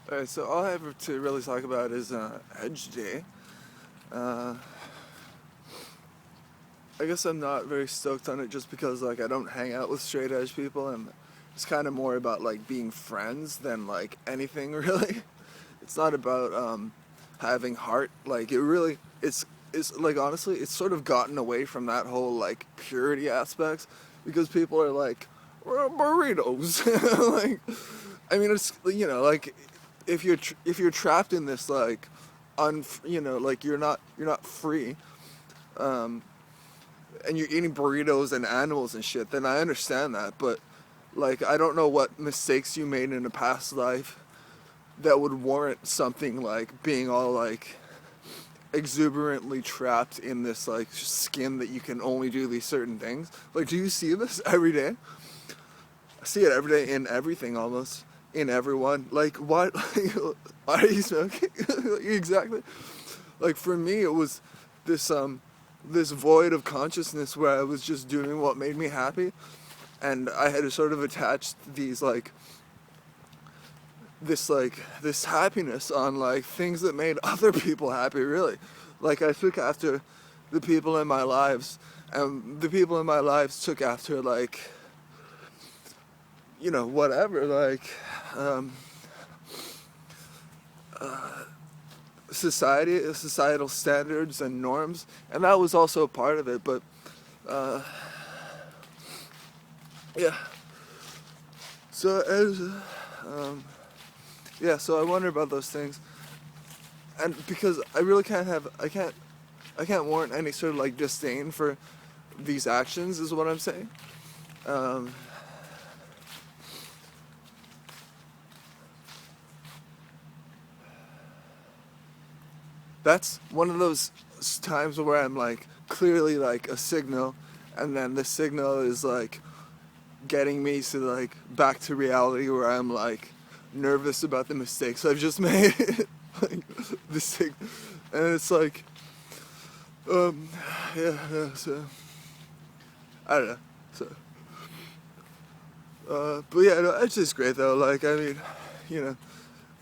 Alright, so all I have to really talk about is Edge Day. Uh, I guess I'm not very stoked on it just because like I don't hang out with straight edge people, and it's kind of more about like being friends than like anything really. It's not about having heart. Like it really, it's like honestly, it's sort of gotten away from that whole like purity aspects because people are like, well, burritos. Like, I mean, it's like if you're trapped in this like like you're not free, um, and you're eating burritos and animals and shit, then I understand that. But like I don't know what mistakes you made in a past life that would warrant something like being all like exuberantly trapped in this like skin that you can only do these certain things. Like, do you see this every day? I see it every day in everything almost. In everyone. Like, what? Why are you smoking? Exactly. Like, for me, it was this, this void of consciousness where I was just doing what made me happy. And I had sort of attached this happiness on, like, things that made other people happy, really. Like, I took after the people in my lives, and the people in my lives took after, like, whatever, like, um, societal standards and norms, and that was also a part of it. But uh, yeah, so as yeah, so I wonder about those things, and because I really I can't warrant any sort of like disdain for these actions, is what I'm saying. Um, that's one of those times where I'm like clearly like a signal, and then the signal is like getting me to like back to reality where I'm like nervous about the mistakes I've just made. Like this thing, and it's like, um, yeah. So I don't know. So, but yeah, no, it's just great though. Like I mean, you know,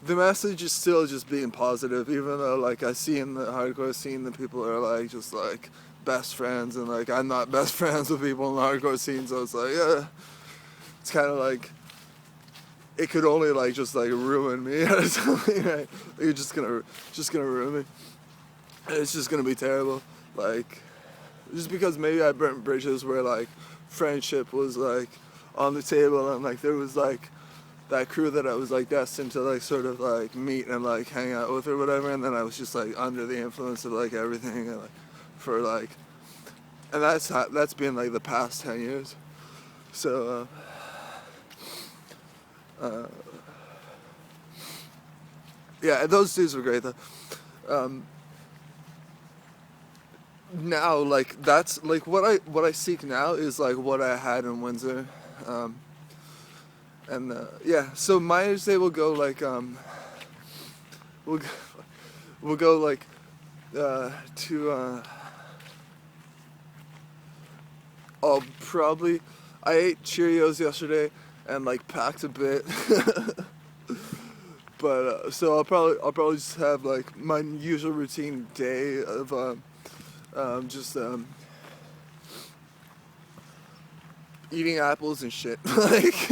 the message is still just being positive, even though like I see in the hardcore scene that people are like just like best friends, and like I'm not best friends with people in the hardcore scene, so it's like yeah, it's kind of like it could only like just like ruin me or something, right? You're just gonna ruin me. And it's just gonna be terrible. Like just because maybe I burnt bridges where like friendship was like on the table, and like there was like that crew that I was like destined to like sort of like meet and like hang out with or whatever, and then I was just like under the influence of like everything, and like for like, and that's been like the past 10 years. So uh, yeah, those dudes were great though. Um, Now like that's like what I seek now is like what I had in Windsor, um, and yeah. So Myers Day will go like we'll go, we'll go like to I'll probably I ate Cheerios yesterday and like packed a bit, but so I'll probably just have like my usual routine day of just eating apples and shit. Like,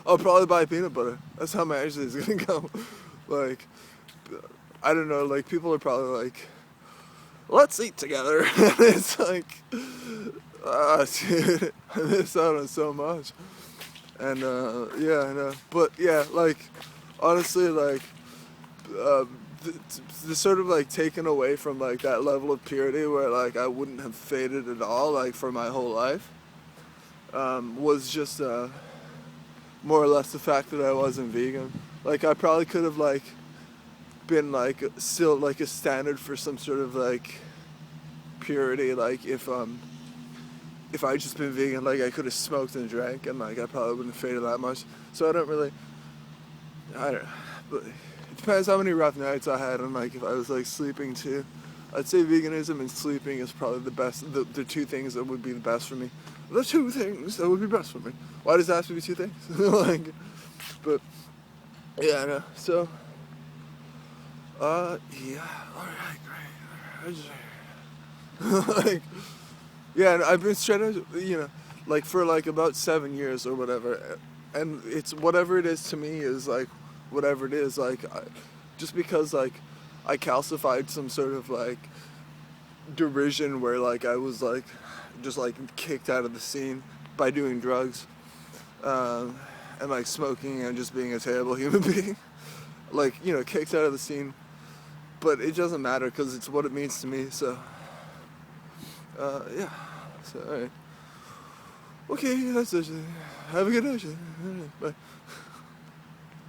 I'll probably buy peanut butter. That's how my Ashley is gonna go. Like, I don't know. Like, people are probably like, "Let's eat together." And it's like, dude, I miss out on so much. And yeah, I know. But yeah, like, honestly, like, uh, the, the sort of like taken away from like that level of purity where like I wouldn't have faded at all, like for my whole life, was just more or less the fact that I wasn't vegan. Like I probably could have like been like still like a standard for some sort of like purity. Like if I just been vegan, like I could have smoked and drank, and like I probably wouldn't have faded that much. So I don't know, but it depends how many rough nights I had, and like if I was like sleeping too. I'd say veganism and sleeping is probably the two things that would be the best for me. The two things that would be best for me. Why does that have to be two things? Like, but Yeah, I know. So, yeah. All right, great. I just, like, yeah, and I've been straight edge, like for like about 7 years or whatever, and it's whatever it is to me is like, whatever it is. Like, just because like, I calcified some sort of like derision where like I was like, just like kicked out of the scene by doing drugs, um, and like smoking and just being a terrible human being. Like, kicked out of the scene, but it doesn't matter because it's what it means to me. So, yeah. So, all right. Okay, that's it. Have a good night. Bye.